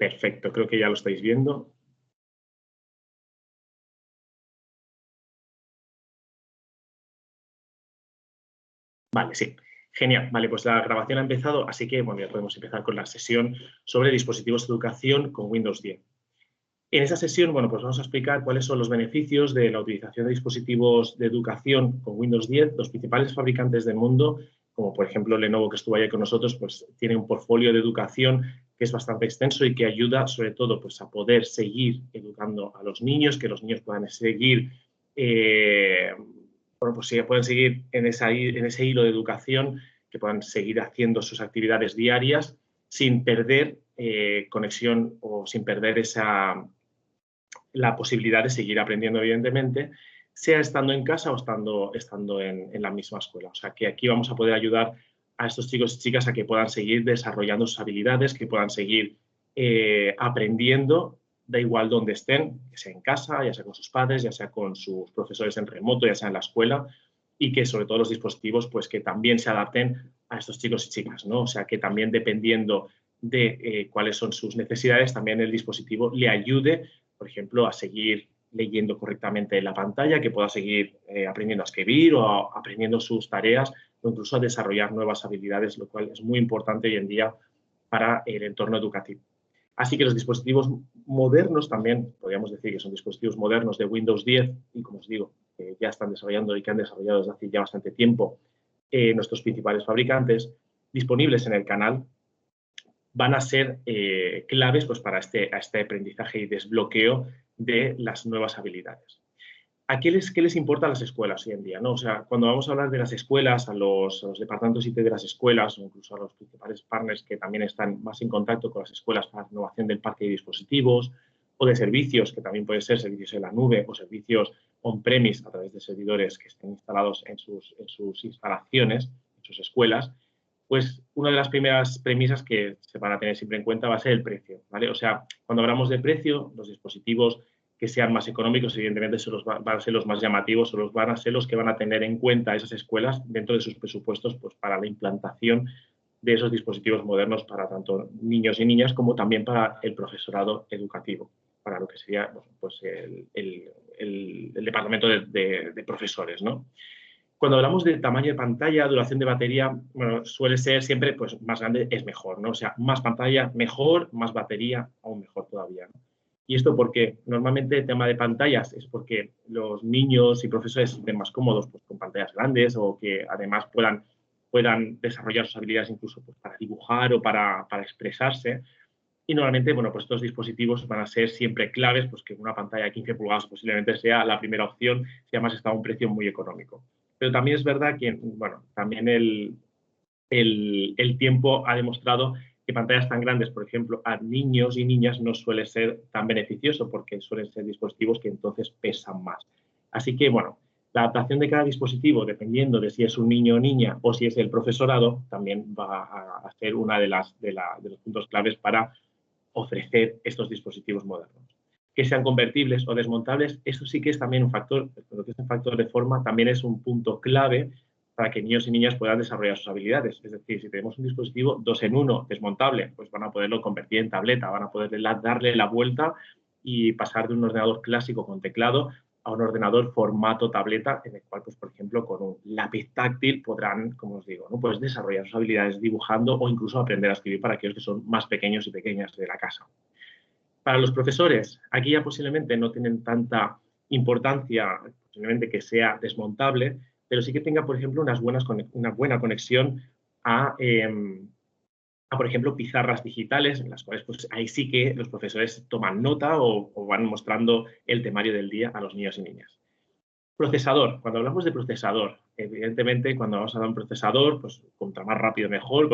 Perfecto, creo que ya lo estáis viendo. Vale, sí. Genial. Vale, pues la grabación ha empezado, así que bueno, ya podemos empezar con la sesión sobre dispositivos de educación con Windows 10. En esta sesión, bueno, pues vamos a explicar cuáles son los beneficios de la utilización de dispositivos de educación con Windows 10. Los principales fabricantes del mundo, como por ejemplo Lenovo, que estuvo ayer con nosotros, pues tiene un portfolio de educación que es bastante extenso y que ayuda sobre todo pues, a poder seguir educando a los niños, que los niños puedan seguir, bueno, pues puedan seguir en ese hilo de educación, que puedan seguir haciendo sus actividades diarias sin perder conexión o sin perder la posibilidad de seguir aprendiendo, evidentemente, sea estando en casa o estando en la misma escuela. O sea, que aquí vamos a poder ayudar a estos chicos y chicas a que puedan seguir desarrollando sus habilidades, que puedan seguir aprendiendo, da igual donde estén, ya sea en casa, ya sea con sus padres, ya sea con sus profesores en remoto, ya sea en la escuela, y que sobre todo los dispositivos, pues que también se adapten a estos chicos y chicas, ¿no? O sea, que también dependiendo de cuáles son sus necesidades, también el dispositivo le ayude, por ejemplo, a seguir leyendo correctamente la pantalla, que pueda seguir aprendiendo a escribir o aprendiendo sus tareas o incluso a desarrollar nuevas habilidades, lo cual es muy importante hoy en día para el entorno educativo. Así que los dispositivos modernos también, podríamos decir que son dispositivos modernos de Windows 10 y, como os digo, que ya están desarrollando y que han desarrollado desde hace ya bastante tiempo nuestros principales fabricantes, disponibles en el canal, van a ser claves pues, para este aprendizaje y desbloqueo de las nuevas habilidades. ¿A qué les importa a las escuelas hoy en día? ¿No? O sea, cuando vamos a hablar de las escuelas, a los departamentos IT de las escuelas o incluso a los principales partners que también están más en contacto con las escuelas para la renovación del parque de dispositivos o de servicios, que también pueden ser servicios en la nube o servicios on-premise a través de servidores que estén instalados en sus instalaciones, en sus escuelas, pues una de las primeras premisas que se van a tener siempre en cuenta va a ser el precio, ¿vale? O sea, cuando hablamos de precio, los dispositivos que sean más económicos, evidentemente van a ser los más llamativos o van a ser los que van a tener en cuenta esas escuelas dentro de sus presupuestos pues, para la implantación de esos dispositivos modernos para tanto niños y niñas como también para el profesorado educativo, para lo que sería pues, el departamento de profesores, ¿no? Cuando hablamos de tamaño de pantalla, duración de batería, bueno, suele ser siempre pues, más grande es mejor, ¿no? O sea, más pantalla, mejor, más batería, aún mejor todavía, ¿no? Y esto porque normalmente el tema de pantallas es porque los niños y profesores se sienten más cómodos pues, con pantallas grandes o que además puedan desarrollar sus habilidades incluso pues, para dibujar o para expresarse. Y normalmente, bueno, pues estos dispositivos van a ser siempre claves, pues que una pantalla de 15 pulgadas posiblemente sea la primera opción, si además está a un precio muy económico. Pero también es verdad que, bueno, también el tiempo ha demostrado que pantallas tan grandes, por ejemplo, a niños y niñas no suele ser tan beneficioso porque suelen ser dispositivos que entonces pesan más. Así que, bueno, la adaptación de cada dispositivo, dependiendo de si es un niño o niña o si es el profesorado, también va a ser una de los puntos claves para ofrecer estos dispositivos modernos. Que sean convertibles o desmontables, eso sí que es también un factor, lo que es un factor de forma, también es un punto clave para que niños y niñas puedan desarrollar sus habilidades. Es decir, si tenemos un dispositivo 2 en 1 desmontable, pues van a poderlo convertir en tableta, van a poder darle la vuelta y pasar de un ordenador clásico con teclado a un ordenador formato tableta, en el cual, pues, por ejemplo, con un lápiz táctil podrán, como os digo, ¿no? pues desarrollar sus habilidades dibujando o incluso aprender a escribir para aquellos que son más pequeños y pequeñas de la casa. Para los profesores, aquí ya posiblemente no tienen tanta importancia, posiblemente que sea desmontable, pero sí que tenga, por ejemplo, una buena conexión por ejemplo, pizarras digitales, en las cuales pues, ahí sí que los profesores toman nota o van mostrando el temario del día a los niños y niñas. Procesador. Cuando hablamos de procesador, evidentemente, cuando vamos a hablar de un procesador, pues contra más rápido mejor,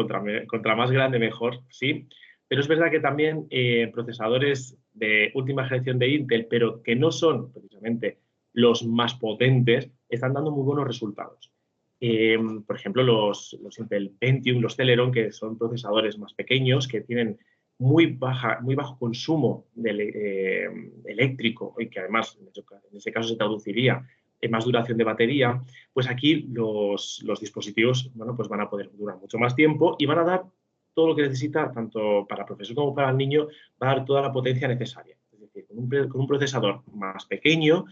contra más grande mejor, sí. Pero es verdad que también procesadores de última generación de Intel, pero que no son precisamente los más potentes, están dando muy buenos resultados. Por ejemplo, los Intel Pentium, los Celeron, que son procesadores más pequeños, que tienen muy bajo consumo eléctrico y que además en ese caso se traduciría en más duración de batería, pues aquí los dispositivos bueno, pues van a poder durar mucho más tiempo y van a dar todo lo que necesita, tanto para el profesor como para el niño, va a dar toda la potencia necesaria. Es decir, con un procesador más pequeño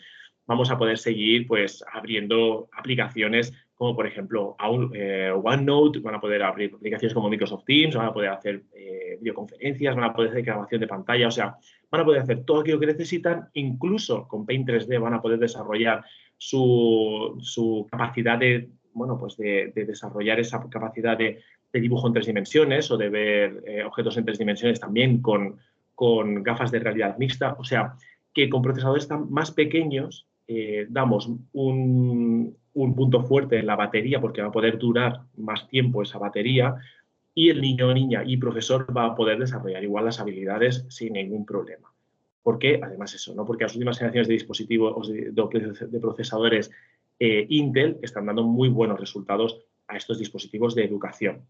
vamos a poder seguir pues, abriendo aplicaciones como, por ejemplo, OneNote, van a poder abrir aplicaciones como Microsoft Teams, van a poder hacer videoconferencias, van a poder hacer grabación de pantalla, o sea, van a poder hacer todo aquello que necesitan, incluso con Paint 3D van a poder desarrollar su capacidad de, bueno, pues de desarrollar esa capacidad de dibujo en 3 dimensiones o de ver objetos en 3 dimensiones también con gafas de realidad mixta. O sea, que con procesadores más pequeños damos un punto fuerte en la batería porque va a poder durar más tiempo esa batería y el niño, niña y profesor va a poder desarrollar igual las habilidades sin ningún problema. ¿Por qué? Además eso, ¿no? Porque las últimas generaciones de dispositivos de procesadores Intel están dando muy buenos resultados a estos dispositivos de educación.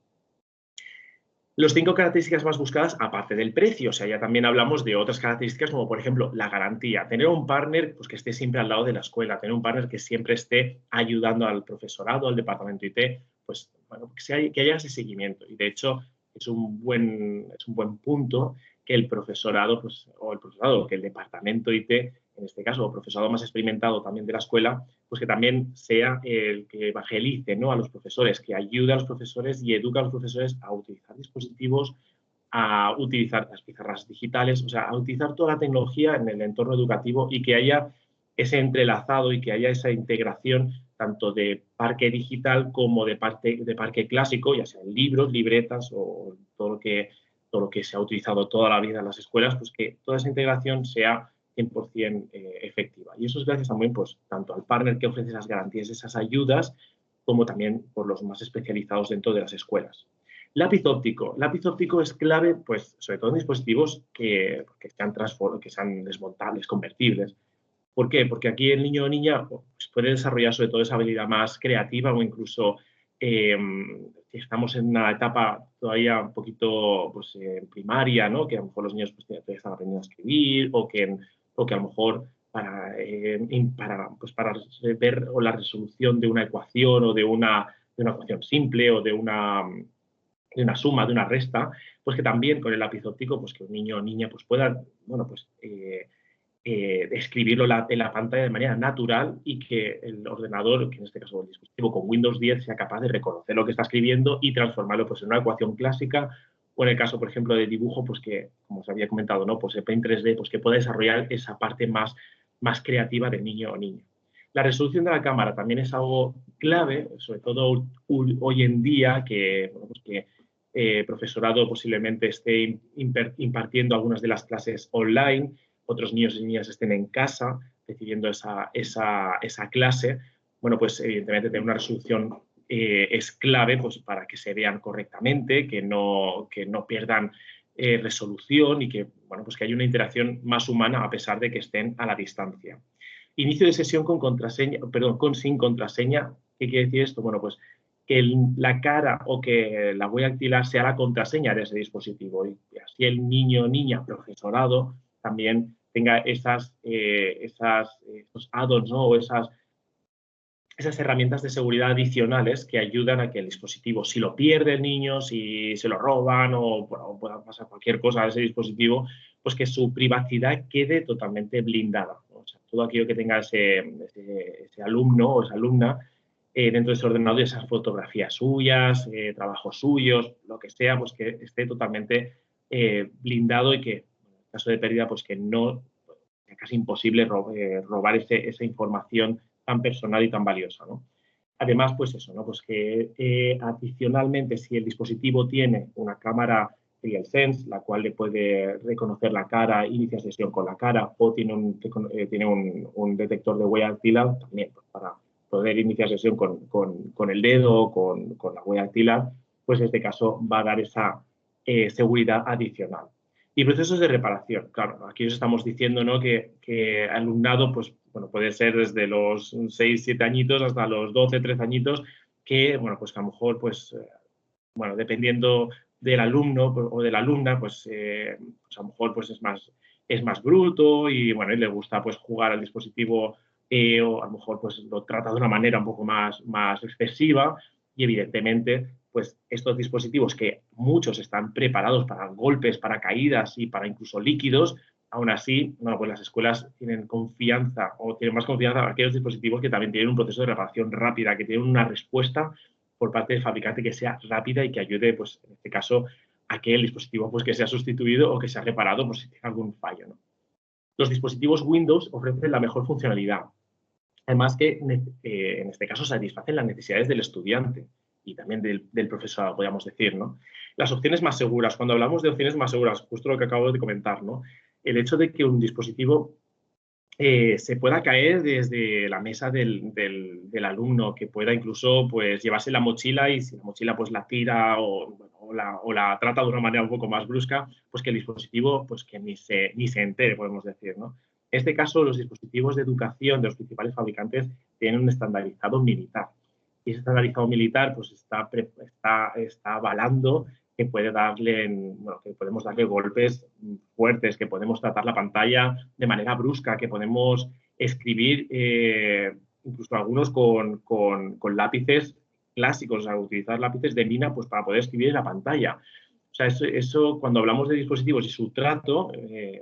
Los 5 características más buscadas, aparte del precio, o sea, ya también hablamos de otras características como, por ejemplo, la garantía. Tener un partner pues, que esté siempre al lado de la escuela, tener un partner que siempre esté ayudando al profesorado, al departamento IT, pues, bueno, que haya ese seguimiento. Y, de hecho, es un buen punto que el profesorado, pues, que el departamento IT, en este caso, o profesorado más experimentado también de la escuela, pues que también sea el que evangelice, ¿no? A los profesores, que ayude a los profesores y eduque a los profesores a utilizar dispositivos, a utilizar las pizarras digitales, o sea, a utilizar toda la tecnología en el entorno educativo y que haya ese entrelazado y que haya esa integración tanto de parque digital como de parque clásico, ya sean libros, libretas o todo lo que se ha utilizado toda la vida en las escuelas, pues que toda esa integración sea 100% efectiva. Y eso es gracias también, pues, tanto al partner que ofrece esas garantías, esas ayudas, como también por los más especializados dentro de las escuelas. Lápiz óptico. Lápiz óptico es clave, pues, sobre todo en dispositivos que sean desmontables, convertibles. ¿Por qué? Porque aquí el niño o niña pues, puede desarrollar sobre todo esa habilidad más creativa o incluso si estamos en una etapa todavía un poquito pues, primaria, ¿no? Que a lo mejor los niños pues, todavía están aprendiendo a escribir o que a lo mejor para ver o la resolución de una ecuación o de una ecuación simple o de una suma, de una resta, pues que también con el lápiz óptico, pues que un niño o niña pues pueda, bueno, pues escribirlo en la pantalla de manera natural y que el ordenador, que en este caso el dispositivo con Windows 10, sea capaz de reconocer lo que está escribiendo y transformarlo pues, en una ecuación clásica o en el caso, por ejemplo, de dibujo, pues que, como os había comentado, ¿no? Pues el Paint 3D, pues que pueda desarrollar esa parte más creativa del niño o niña. La resolución de la cámara también es algo clave, sobre todo hoy en día, que, bueno, pues que profesorado posiblemente esté impartiendo algunas de las clases online, otros niños y niñas estén en casa recibiendo esa clase, bueno, pues evidentemente tener una resolución es clave pues, para que se vean correctamente, que no pierdan resolución y que, bueno, pues que haya una interacción más humana a pesar de que estén a la distancia. Inicio de sesión con contraseña, perdón, sin contraseña. ¿Qué quiere decir esto? Bueno, pues que la cara o que la huella dactilar sea la contraseña de ese dispositivo y así el niño o niña profesorado también tenga esos add-ons, ¿no? O esas herramientas de seguridad adicionales que ayudan a que el dispositivo, si lo pierde el niño, si se lo roban o pueda pasar cualquier cosa a ese dispositivo, pues que su privacidad quede totalmente blindada, ¿no? O sea, todo aquello que tenga ese alumno o esa alumna dentro de ese ordenador, esas fotografías suyas, trabajos suyos, lo que sea, pues que esté totalmente blindado y que en caso de pérdida, pues que no sea casi imposible robar esa información tan personal y tan valiosa, ¿no? Además, pues eso, ¿no? Pues que adicionalmente, si el dispositivo tiene una cámara RealSense, la cual le puede reconocer la cara, inicia sesión con la cara, o tiene un detector de huella dactilar, también pues, para poder iniciar sesión con el dedo o con la huella dactilar, pues en este caso va a dar esa seguridad adicional. Y procesos de reparación. Claro, aquí os estamos diciendo, ¿no? que alumnado, pues, bueno, puede ser desde los 6, 7 añitos hasta los 12, 13 añitos, que, bueno, pues que a lo mejor, pues, bueno, dependiendo del alumno o de la alumna, pues a lo mejor pues es más bruto y, bueno, y le gusta pues jugar al dispositivo o a lo mejor pues lo trata de una manera un poco más excesiva y, evidentemente, pues estos dispositivos que muchos están preparados para golpes, para caídas y para incluso líquidos, aún así, bueno, pues las escuelas tienen confianza o tienen más confianza en aquellos dispositivos que también tienen un proceso de reparación rápida, que tienen una respuesta por parte del fabricante que sea rápida y que ayude, pues en este caso, a que el dispositivo pues, que sea sustituido o que sea reparado por si tiene algún fallo, ¿no? Los dispositivos Windows ofrecen la mejor funcionalidad. Además que en este caso satisfacen las necesidades del estudiante y también del profesorado, podríamos decir, ¿no? Las opciones más seguras. Cuando hablamos de opciones más seguras, justo lo que acabo de comentar, ¿no? El hecho de que un dispositivo se pueda caer desde la mesa del alumno, que pueda incluso pues, llevarse la mochila y si la mochila pues, la tira o la trata de una manera un poco más brusca, pues que el dispositivo pues, que ni se entere, podemos decir, ¿no? En este caso, los dispositivos de educación de los principales fabricantes tienen un estandarizado militar. Y ese estandarizado militar pues, está avalando que puede darle, bueno, que podemos darle golpes fuertes, que podemos tratar la pantalla de manera brusca, que podemos escribir incluso algunos con lápices clásicos, o sea, utilizar lápices de mina pues, para poder escribir en la pantalla. O sea, eso cuando hablamos de dispositivos y su trato,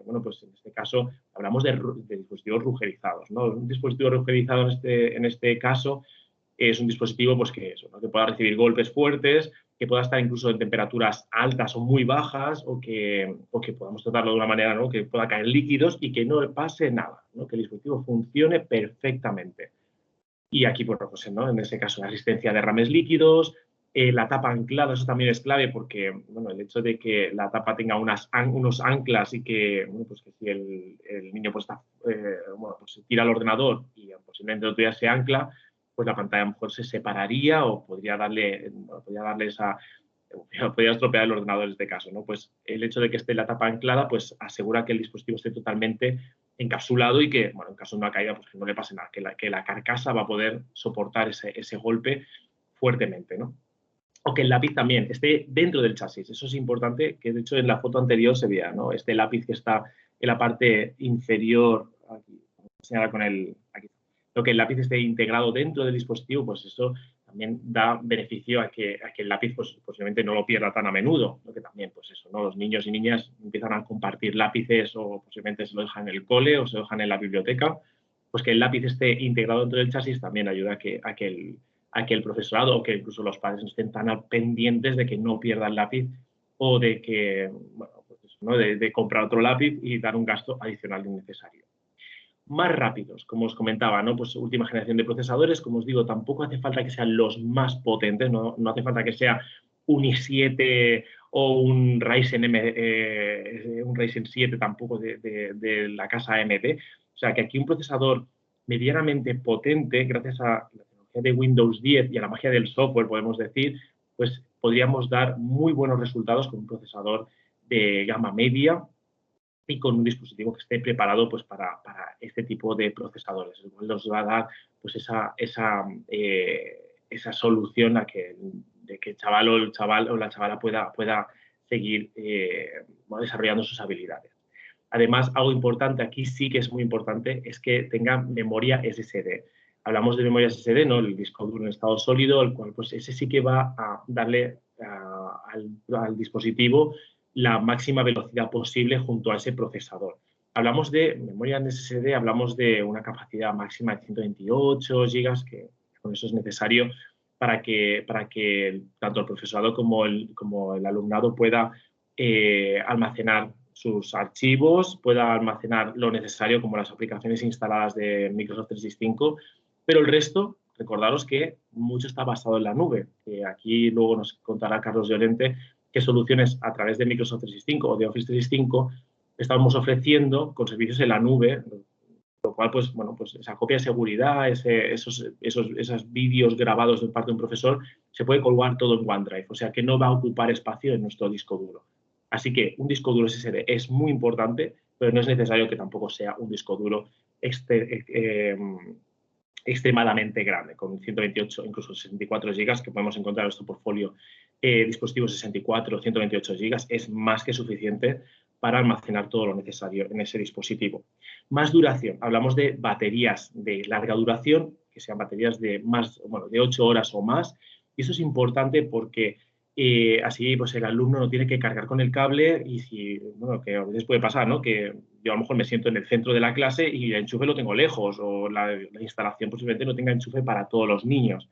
bueno, pues en este caso hablamos de dispositivos rugerizados, ¿no? Un dispositivo rugerizado en este caso es un dispositivo pues, que pueda recibir golpes fuertes, que pueda estar incluso en temperaturas altas o muy bajas o que podamos tratarlo de una manera, ¿no? Que pueda caer líquidos y que no le pase nada, ¿no? Que el dispositivo funcione perfectamente. Y aquí, pues, ¿no? En ese caso, la resistencia a derrames líquidos, la tapa anclada, eso también es clave porque bueno, el hecho de que la tapa tenga unos anclas y que, bueno, pues que si el niño pues, bueno, pues, tira el ordenador y posiblemente otro día se ancla, pues la pantalla a lo mejor se separaría o podría darle esa podría estropear el ordenador en este caso, ¿no? Pues el hecho de que esté la tapa anclada, pues asegura que el dispositivo esté totalmente encapsulado y que, bueno, en caso de una caída, pues que no le pase nada, que la carcasa va a poder soportar ese golpe fuertemente, ¿no? O que el lápiz también esté dentro del chasis. Eso es importante, que de hecho en la foto anterior se veía, ¿no? Este lápiz que está en la parte inferior, aquí, señala con aquí. Lo que el lápiz esté integrado dentro del dispositivo, pues eso también da beneficio a que el lápiz pues, posiblemente no lo pierda tan a menudo, ¿no? Que también, pues eso, ¿no? Los niños y niñas empiezan a compartir lápices o posiblemente se lo dejan en el cole o se lo dejan en la biblioteca, pues que el lápiz esté integrado dentro del chasis también ayuda a que el profesorado o que incluso los padres no estén tan pendientes de que no pierda el lápiz o de que, bueno, pues eso, ¿no? de comprar otro lápiz y dar un gasto adicional innecesario. Más rápidos, como os comentaba, ¿no? Pues última generación de procesadores, como os digo, tampoco hace falta que sean los más potentes, no hace falta que sea un i7 o un Ryzen 7 tampoco de la casa AMD. O sea, que aquí un procesador medianamente potente, gracias a la tecnología de Windows 10 y a la magia del software, podemos decir, pues podríamos dar muy buenos resultados con un procesador de gama media y con un dispositivo que esté preparado pues, para este tipo de procesadores, el cual nos va a dar pues, esa solución a de que el chaval o la chavala pueda seguir desarrollando sus habilidades. Además, algo importante, aquí sí que es muy importante, es que tenga memoria SSD. Hablamos de memoria SSD, ¿no? El disco duro en estado sólido, el cual pues ese sí que va a darle al dispositivo la máxima velocidad posible junto a ese procesador. Hablamos de memoria en SSD, hablamos de una capacidad máxima de 128 GB, que con eso es necesario para que tanto el profesorado como el alumnado pueda almacenar sus archivos, pueda almacenar lo necesario como las aplicaciones instaladas de Microsoft 365, pero el resto, recordaros que mucho está basado en la nube, que aquí luego nos contará Carlos Llorente qué soluciones a través de Microsoft 365 o de Office 365 estamos ofreciendo con servicios en la nube, lo cual, pues, bueno, pues esa copia de seguridad, esos vídeos grabados de parte de un profesor, se puede colgar todo en OneDrive, o sea que no va a ocupar espacio en nuestro disco duro. Así que un disco duro SSD es muy importante, pero no es necesario que tampoco sea un disco duro extremadamente grande, con 128, incluso 64 GB, que podemos encontrar en nuestro portfolio dispositivos 64 o 128 GB, es más que suficiente para almacenar todo lo necesario en ese dispositivo. Más duración. Hablamos de baterías de larga duración, que sean baterías de 8 horas o más, Y eso es importante porque así pues el alumno no tiene que cargar con el cable y si, bueno, que a veces puede pasar, ¿no? Que yo a lo mejor me siento en el centro de la clase y el enchufe lo tengo lejos o la instalación posiblemente no tenga enchufe para todos los niños.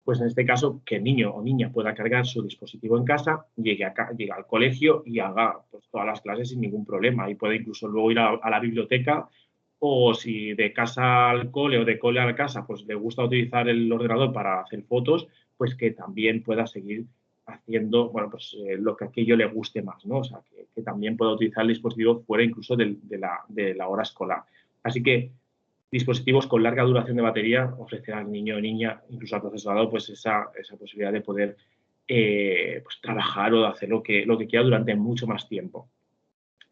Pues en este caso, que el niño o niña pueda cargar su dispositivo en casa, llegue al colegio y haga pues, todas las clases sin ningún problema. Y puede incluso luego ir a la biblioteca o si de casa al cole o de cole a la casa pues le gusta utilizar el ordenador para hacer fotos, pues que también pueda seguir haciendo bueno, pues, lo que a aquello le guste más, ¿no? O sea, que también pueda utilizar el dispositivo fuera incluso de la hora escolar. Así que dispositivos con larga duración de batería ofrecerán al niño o niña, incluso al profesorado, pues esa posibilidad de poder pues, trabajar o hacer lo que quiera durante mucho más tiempo.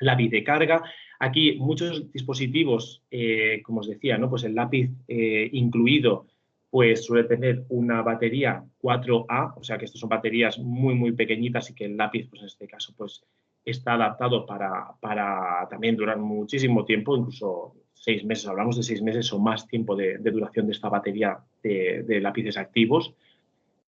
Lápiz de carga. Aquí muchos dispositivos, como os decía, ¿no? Pues el lápiz incluido pues suele tener una batería 4A, o sea que estas son baterías muy, muy pequeñitas y que el lápiz, pues en este caso, pues está adaptado para también durar muchísimo tiempo, incluso 6 meses, hablamos de 6 meses o más tiempo de duración de esta batería de lápices activos.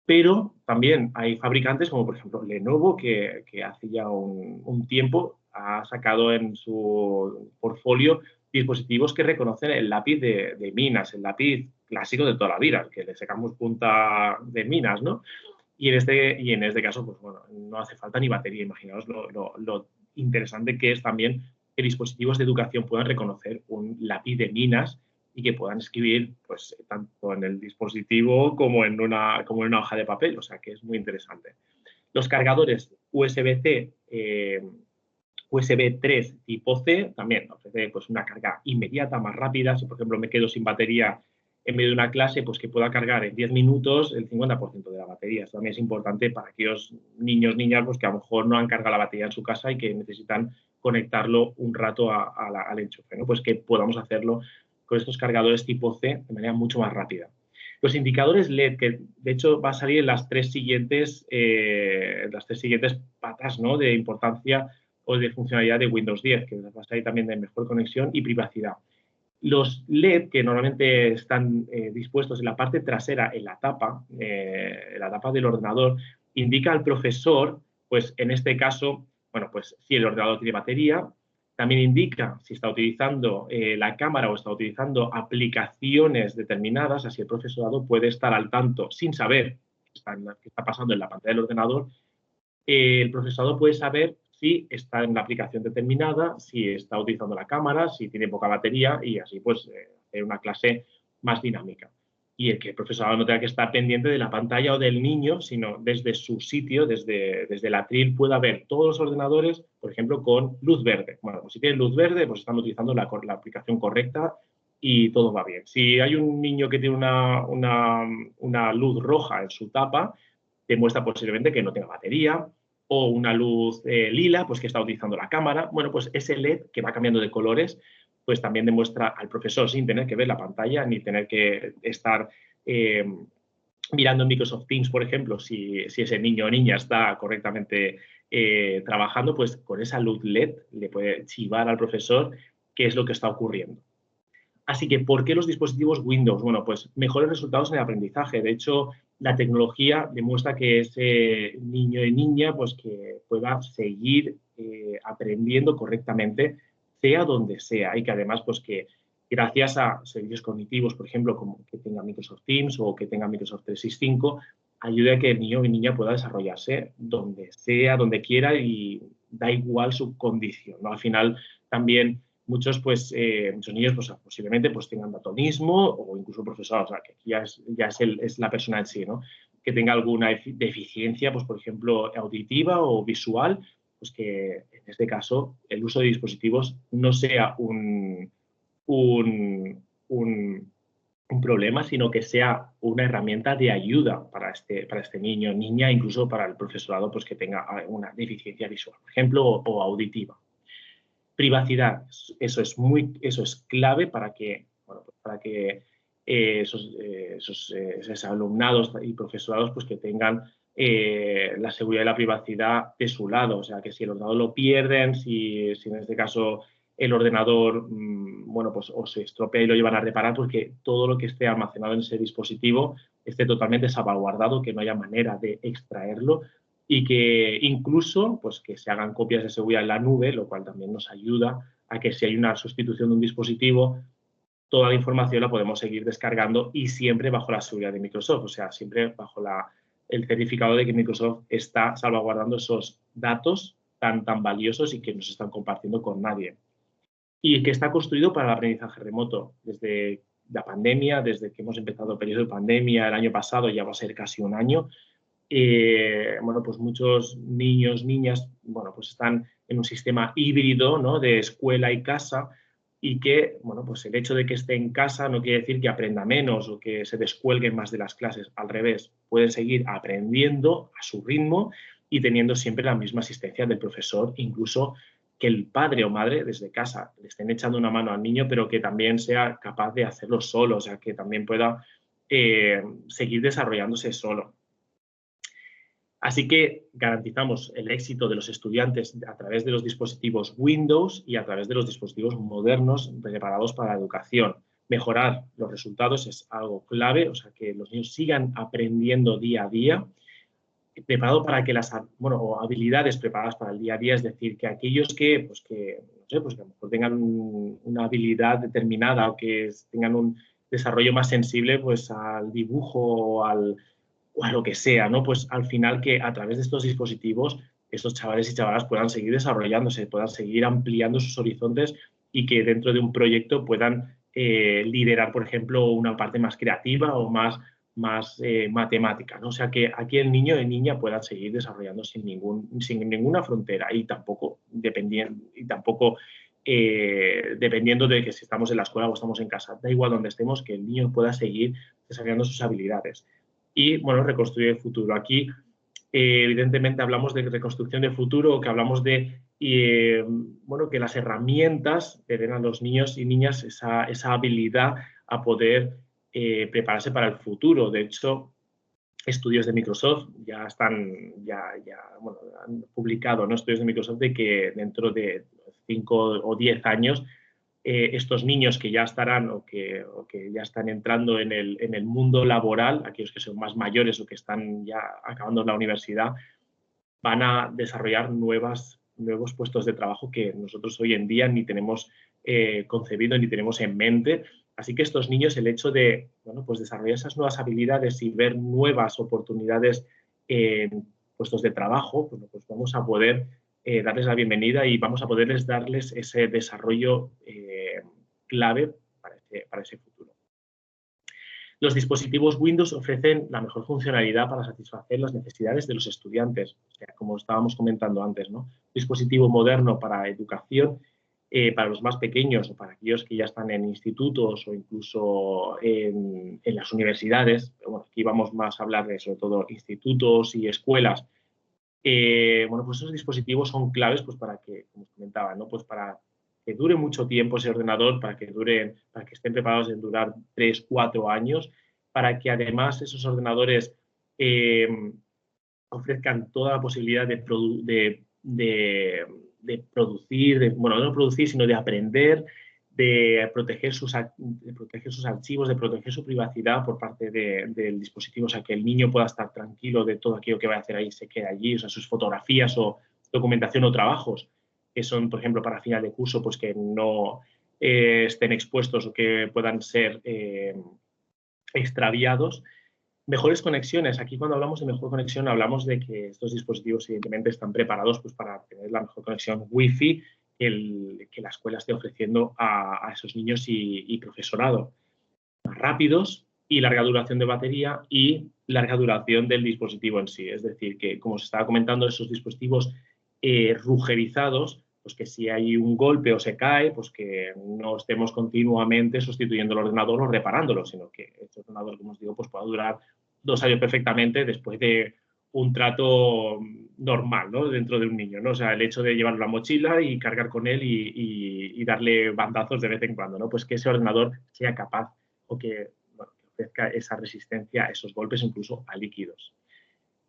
Pero también hay fabricantes como por ejemplo Lenovo que hace ya un tiempo ha sacado en su portfolio dispositivos que reconocen el lápiz de minas, el lápiz clásico de toda la vida, que le sacamos punta de minas, ¿no? Y en este caso, pues bueno, no hace falta ni batería. Imaginaos lo interesante que es también que dispositivos de educación puedan reconocer un lápiz de minas y que puedan escribir pues, tanto en el dispositivo como en una hoja de papel. O sea, que es muy interesante. Los cargadores USB-C, USB 3 tipo C también ofrece pues, una carga inmediata, más rápida. Si, por ejemplo, me quedo sin batería en medio de una clase, pues que pueda cargar en 10 minutos el 50% de la batería. Esto también es importante para aquellos niños, niñas, pues que a lo mejor no han cargado la batería en su casa y que necesitan conectarlo un rato al enchufe, ¿no? Pues que podamos hacerlo con estos cargadores tipo C de manera mucho más rápida. Los indicadores LED, que de hecho va a salir en las tres siguientes patas, ¿no? De importancia o de funcionalidad de Windows 10, que va a salir también de mejor conexión y privacidad. Los LED, que normalmente están dispuestos en la parte trasera, en la tapa del ordenador, indica al profesor, pues en este caso, bueno, pues si el ordenador tiene batería, también indica si está utilizando la cámara o está utilizando aplicaciones determinadas, así el profesorado puede estar al tanto sin saber qué está pasando en la pantalla del ordenador. El procesador puede saber si está en la aplicación determinada, si está utilizando la cámara, si tiene poca batería y así pues hacer una clase más dinámica. Y el que el profesorado no tenga que estar pendiente de la pantalla o del niño, sino desde su sitio, desde el atril, pueda ver todos los ordenadores, por ejemplo, con luz verde. Bueno, pues si tienen luz verde, pues están utilizando la aplicación correcta y todo va bien. Si hay un niño que tiene una luz roja en su tapa, demuestra posiblemente que no tenga batería, o una luz lila, pues que está utilizando la cámara. Bueno, pues ese LED que va cambiando de colores, pues también demuestra al profesor sin tener que ver la pantalla ni tener que estar mirando en Microsoft Teams, por ejemplo, si ese niño o niña está correctamente trabajando, pues con esa luz LED le puede chivar al profesor qué es lo que está ocurriendo. Así que, ¿por qué los dispositivos Windows? Bueno, pues mejores resultados en el aprendizaje. De hecho, la tecnología demuestra que ese niño y niña pues, que pueda seguir aprendiendo correctamente, sea donde sea, y que además, pues que gracias a servicios cognitivos, por ejemplo, como que tenga Microsoft Teams o que tenga Microsoft 365, ayude a que el niño y niña pueda desarrollarse donde sea, donde quiera y da igual su condición, ¿no? Al final, también muchos niños pues, posiblemente pues, tengan daltonismo o incluso profesor, o sea, que ya es la persona en sí, ¿no? Que tenga alguna deficiencia, pues, por ejemplo, auditiva o visual, pues que en este caso el uso de dispositivos no sea un problema, sino que sea una herramienta de ayuda para este niño, niña, incluso para el profesorado pues, que tenga una deficiencia visual, por ejemplo, o auditiva. Privacidad, eso es clave para que, bueno, para que esos alumnados y profesorados pues, que tengan la seguridad y la privacidad de su lado. O sea, que si el ordenador lo pierden, si en este caso el ordenador, bueno, pues o se estropea y lo llevan a reparar, porque todo lo que esté almacenado en ese dispositivo esté totalmente salvaguardado, que no haya manera de extraerlo y que incluso pues, que se hagan copias de seguridad en la nube, lo cual también nos ayuda a que si hay una sustitución de un dispositivo, toda la información la podemos seguir descargando y siempre bajo la seguridad de Microsoft, o sea, siempre bajo el certificado de que Microsoft está salvaguardando esos datos tan valiosos y que no se están compartiendo con nadie. Y que está construido para el aprendizaje remoto. Desde la pandemia, desde que hemos empezado el periodo de pandemia el año pasado, ya va a ser casi un año, bueno, pues muchos niños, niñas, bueno, pues están en un sistema híbrido, ¿no?, de escuela y casa, y que, bueno, pues el hecho de que esté en casa no quiere decir que aprenda menos o que se descuelguen más de las clases. Al revés, pueden seguir aprendiendo a su ritmo y teniendo siempre la misma asistencia del profesor, incluso que el padre o madre desde casa le estén echando una mano al niño, pero que también sea capaz de hacerlo solo, o sea, que también pueda seguir desarrollándose solo. Así que garantizamos el éxito de los estudiantes a través de los dispositivos Windows y a través de los dispositivos modernos preparados para la educación. Mejorar los resultados es algo clave, o sea, que los niños sigan aprendiendo día a día, preparado para que las, bueno, o habilidades preparadas para el día a día, es decir, que aquellos que, pues que, no sé, pues que a lo mejor tengan una habilidad determinada o que tengan un desarrollo más sensible pues al dibujo o a lo que sea, ¿no? Pues al final que a través de estos dispositivos estos chavales y chavalas puedan seguir desarrollándose, puedan seguir ampliando sus horizontes y que dentro de un proyecto puedan liderar, por ejemplo, una parte más creativa o más matemática, ¿no? O sea, que aquí el niño y niña puedan seguir desarrollando sin ninguna frontera y tampoco dependiendo de que si estamos en la escuela o estamos en casa. Da igual donde estemos, que el niño pueda seguir desarrollando sus habilidades. Y, bueno, reconstruir el futuro. Aquí, evidentemente, hablamos de reconstrucción del futuro, que hablamos de, bueno, que las herramientas le den a los niños y niñas esa habilidad a poder prepararse para el futuro. De hecho, estudios de Microsoft ya bueno, han publicado, ¿no?, estudios de Microsoft de que dentro de 5 o 10 años estos niños que ya estarán o que ya están entrando en el mundo laboral, aquellos que son más mayores o que están ya acabando la universidad, van a desarrollar nuevos puestos de trabajo que nosotros hoy en día ni tenemos concebido ni tenemos en mente. Así que estos niños, el hecho de, bueno, pues desarrollar esas nuevas habilidades y ver nuevas oportunidades en puestos de trabajo, pues vamos a poder darles la bienvenida y vamos a poderles darles ese desarrollo clave para ese futuro. Los dispositivos Windows ofrecen la mejor funcionalidad para satisfacer las necesidades de los estudiantes, o sea, como estábamos comentando antes, ¿no? Dispositivo moderno para educación, para los más pequeños o para aquellos que ya están en institutos o incluso en las universidades. Pero bueno, aquí vamos más a hablar de sobre todo institutos y escuelas. Bueno, pues esos dispositivos son claves pues, para que, como os comentaba, ¿no?, pues para que dure mucho tiempo ese ordenador, para que estén preparados de durar 3, 4 años, para que además esos ordenadores ofrezcan toda la posibilidad de producir, bueno, no producir, sino de aprender, de proteger sus archivos, de proteger su privacidad por parte del dispositivo, o sea, que el niño pueda estar tranquilo de todo aquello que va a hacer ahí, se quede allí, o sea, sus fotografías o documentación o trabajos que son, por ejemplo, para final de curso, pues que no estén expuestos o que puedan ser extraviados. Mejores conexiones. Aquí cuando hablamos de mejor conexión hablamos de que estos dispositivos evidentemente están preparados pues, para tener la mejor conexión Wi-Fi que la escuela esté ofreciendo a esos niños y profesorado. Más rápidos y larga duración de batería y larga duración del dispositivo en sí. Es decir, que como se estaba comentando, esos dispositivos rugerizados, pues que si hay un golpe o se cae, pues que no estemos continuamente sustituyendo el ordenador o reparándolo, sino que este ordenador, como os digo, pues pueda durar 2 años perfectamente después de un trato normal, ¿no?, dentro de un niño, ¿no? O sea, el hecho de llevarlo en la mochila y cargar con él y darle bandazos de vez en cuando, ¿no? Pues que ese ordenador sea capaz o que, bueno, que ofrezca esa resistencia a esos golpes, incluso a líquidos.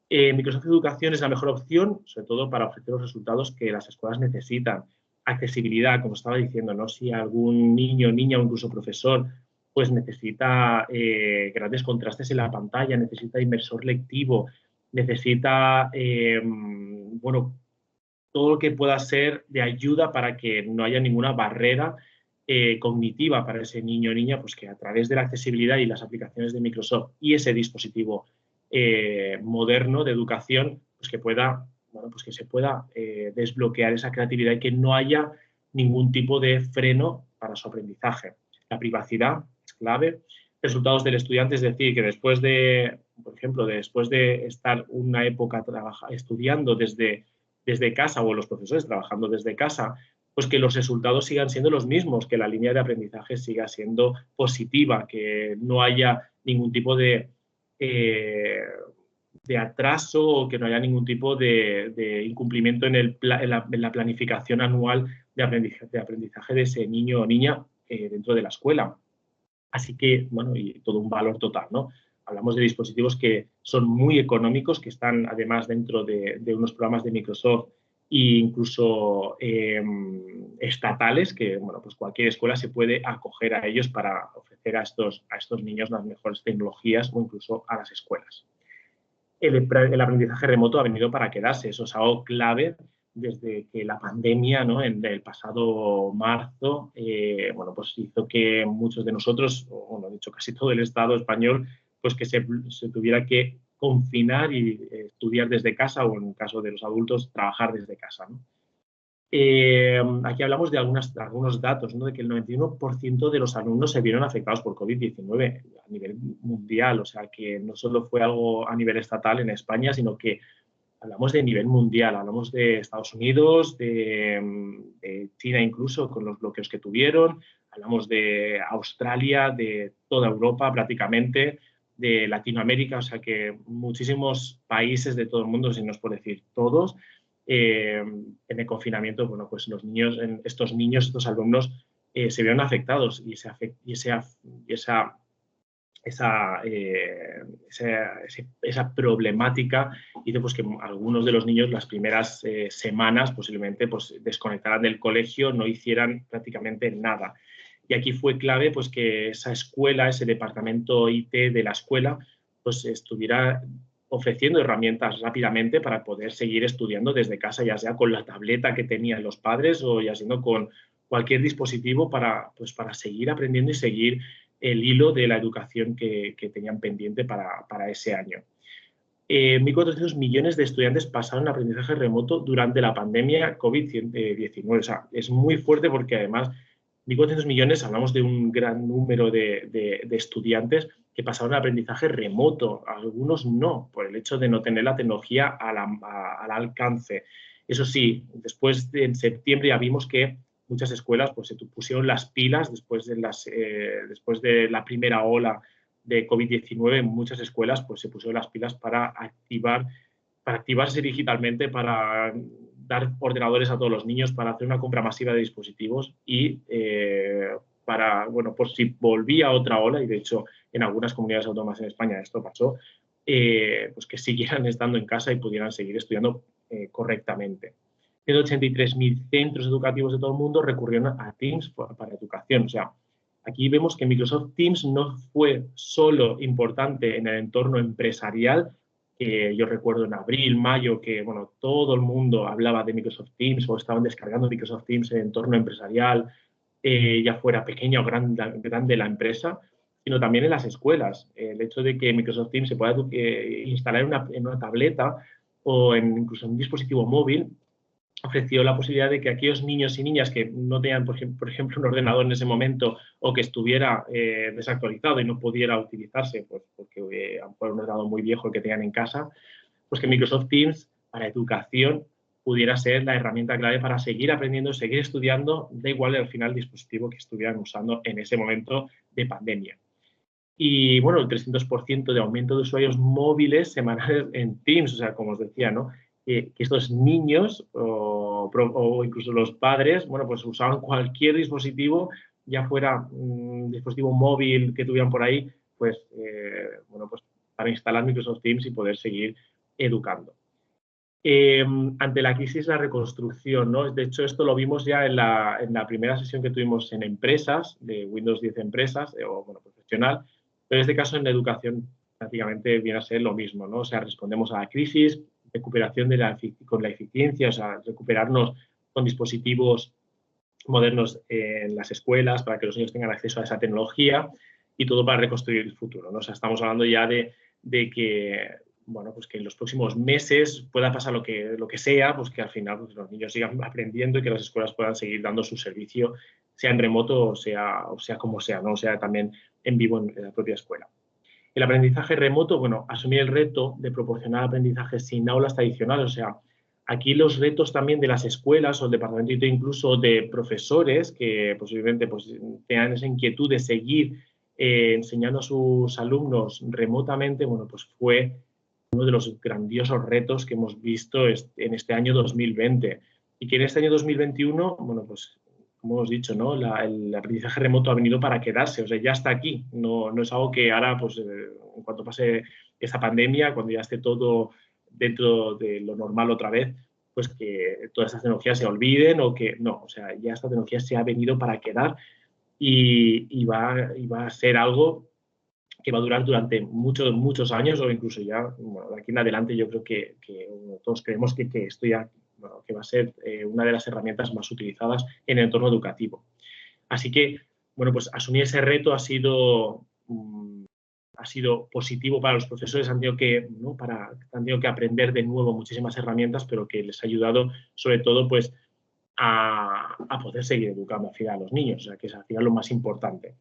Microsoft Educación es la mejor opción, sobre todo para ofrecer los resultados que las escuelas necesitan. Accesibilidad, como estaba diciendo, ¿no? Si algún niño, niña o incluso profesor pues necesita grandes contrastes en la pantalla, necesita inmersor lectivo, necesita, bueno, todo lo que pueda ser de ayuda para que no haya ninguna barrera cognitiva para ese niño o niña, pues que a través de la accesibilidad y las aplicaciones de Microsoft y ese dispositivo moderno de educación, pues que pueda, bueno, pues que se pueda desbloquear esa creatividad y que no haya ningún tipo de freno para su aprendizaje. La privacidad es clave. Resultados del estudiante, es decir, que después de, por ejemplo, después de estar una época estudiando desde casa o los profesores trabajando desde casa, pues que los resultados sigan siendo los mismos, que la línea de aprendizaje siga siendo positiva, que no haya ningún tipo de atraso o que no haya ningún tipo de incumplimiento en la planificación anual de aprendizaje de ese niño o niña dentro de la escuela. Así que, bueno, y todo un valor total, ¿no? Hablamos de dispositivos que son muy económicos, que están además dentro de unos programas de Microsoft e incluso estatales, que, bueno, pues cualquier escuela se puede acoger a ellos para ofrecer a estos niños las mejores tecnologías o incluso a las escuelas. El aprendizaje remoto ha venido para quedarse, eso es algo clave desde que la pandemia, ¿no? En el pasado marzo, bueno, pues hizo que muchos de nosotros, o bueno, dicho casi todo el Estado español, pues que se tuviera que confinar y estudiar desde casa o en el caso de los adultos, trabajar desde casa, ¿no? Aquí hablamos de algunos datos, ¿no? De que el 91% de los alumnos se vieron afectados por COVID-19 a nivel mundial, o sea que no solo fue algo a nivel estatal en España, sino que hablamos de nivel mundial, hablamos de Estados Unidos, de China incluso, con los bloqueos que tuvieron, hablamos de Australia, de toda Europa prácticamente, de Latinoamérica, o sea que muchísimos países de todo el mundo, si no es por decir todos, en el confinamiento, bueno, pues estos niños, estos alumnos se vieron afectados y esa problemática hizo pues, que algunos de los niños las primeras semanas posiblemente pues, desconectaran del colegio, no hicieran prácticamente nada. Y aquí fue clave pues, que esa escuela, ese departamento IT de la escuela, pues estuviera ofreciendo herramientas rápidamente para poder seguir estudiando desde casa, ya sea con la tableta que tenían los padres o ya siendo con cualquier dispositivo pues, para seguir aprendiendo y seguir el hilo de la educación que tenían pendiente para ese año. 1.400 millones de estudiantes pasaron aprendizaje remoto durante la pandemia COVID-19. O sea, es muy fuerte porque además 1.400 millones, hablamos de un gran número de estudiantes que pasaron aprendizaje remoto. Algunos no, por el hecho de no tener la tecnología al alcance. Eso sí, después en septiembre ya vimos que muchas escuelas pues, se pusieron las pilas después de la primera ola de COVID-19. En muchas escuelas pues, se pusieron las pilas para activarse digitalmente, para dar ordenadores a todos los niños, para hacer una compra masiva de dispositivos y para, bueno, por si volvía otra ola, y de hecho en algunas comunidades autónomas en España esto pasó, pues que siguieran estando en casa y pudieran seguir estudiando correctamente. 183.000 centros educativos de todo el mundo recurrieron a Teams para educación. O sea, aquí vemos que Microsoft Teams no fue solo importante en el entorno empresarial, que yo recuerdo en abril, mayo, que bueno, todo el mundo hablaba de Microsoft Teams o estaban descargando Microsoft Teams en el entorno empresarial, ya fuera pequeña o grande la empresa, sino también en las escuelas. El hecho de que Microsoft Teams se pueda instalar en una tableta o incluso en un dispositivo móvil ofreció la posibilidad de que aquellos niños y niñas que no tenían, por ejemplo, un ordenador en ese momento o que estuviera desactualizado y no pudiera utilizarse, pues porque a lo mejor un ordenador muy viejo el que tenían en casa, pues que Microsoft Teams para educación pudiera ser la herramienta clave para seguir aprendiendo, seguir estudiando, da igual al final el dispositivo que estuvieran usando en ese momento de pandemia. Y bueno, el 300% de aumento de usuarios móviles semanales en Teams, o sea, como os decía, ¿no? Que estos niños o incluso los padres, bueno, pues usaban cualquier dispositivo, ya fuera un dispositivo móvil que tuvieran por ahí, pues, bueno, pues para instalar Microsoft Teams y poder seguir educando. ante la crisis, la reconstrucción, ¿no? De hecho, esto lo vimos ya en la primera sesión que tuvimos en empresas, de Windows 10 empresas, o bueno, profesional, pero en este caso en la educación prácticamente viene a ser lo mismo, ¿no? O sea, respondemos a la crisis, recuperación con la eficiencia, o sea, recuperarnos con dispositivos modernos en las escuelas para que los niños tengan acceso a esa tecnología y todo para reconstruir el futuro, ¿no? O sea, estamos hablando ya de que, bueno, pues que en los próximos meses pueda pasar lo que sea, pues que al final pues, los niños sigan aprendiendo y que las escuelas puedan seguir dando su servicio, sea en remoto o sea como sea, ¿no? O sea también en vivo en la propia escuela. El aprendizaje remoto, bueno, asumir el reto de proporcionar aprendizaje sin aulas tradicionales, o sea, aquí los retos también de las escuelas o el departamento IT, incluso de profesores que posiblemente pues, tengan esa inquietud de seguir enseñando a sus alumnos remotamente, bueno, pues fue uno de los grandiosos retos que hemos visto en este año 2020 y que en este año 2021, bueno, pues como hemos dicho, ¿no? El aprendizaje remoto ha venido para quedarse, o sea, ya está aquí, no es algo que ahora, pues, en cuanto pase esta pandemia, cuando ya esté todo dentro de lo normal otra vez, pues que todas estas tecnologías se olviden o que no, o sea, ya esta tecnología se ha venido para quedar y va a ser algo que va a durar durante muchos años o incluso ya, bueno, de aquí en adelante yo creo que todos creemos que esto ya, bueno, que va a ser una de las herramientas más utilizadas en el entorno educativo. Así que, bueno, pues asumir ese reto ha sido positivo para los profesores, han tenido que aprender de nuevo muchísimas herramientas, pero que les ha ayudado sobre todo pues a poder seguir educando al final a los niños, o sea, que es al final lo más importante.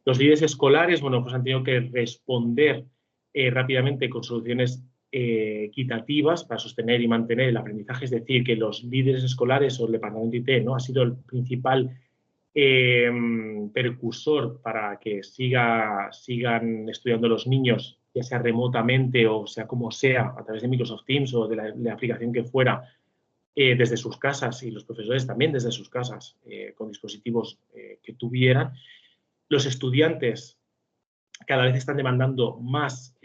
Los líderes escolares, bueno, pues han tenido que responder rápidamente con soluciones equitativas para sostener y mantener el aprendizaje, es decir, que los líderes escolares o el departamento IT, ¿no? Ha sido el principal precursor para que sigan estudiando los niños, ya sea remotamente o sea como sea, a través de Microsoft Teams o de la aplicación que fuera, desde sus casas y los profesores también desde sus casas, con dispositivos que tuvieran. Los estudiantes cada vez están demandando más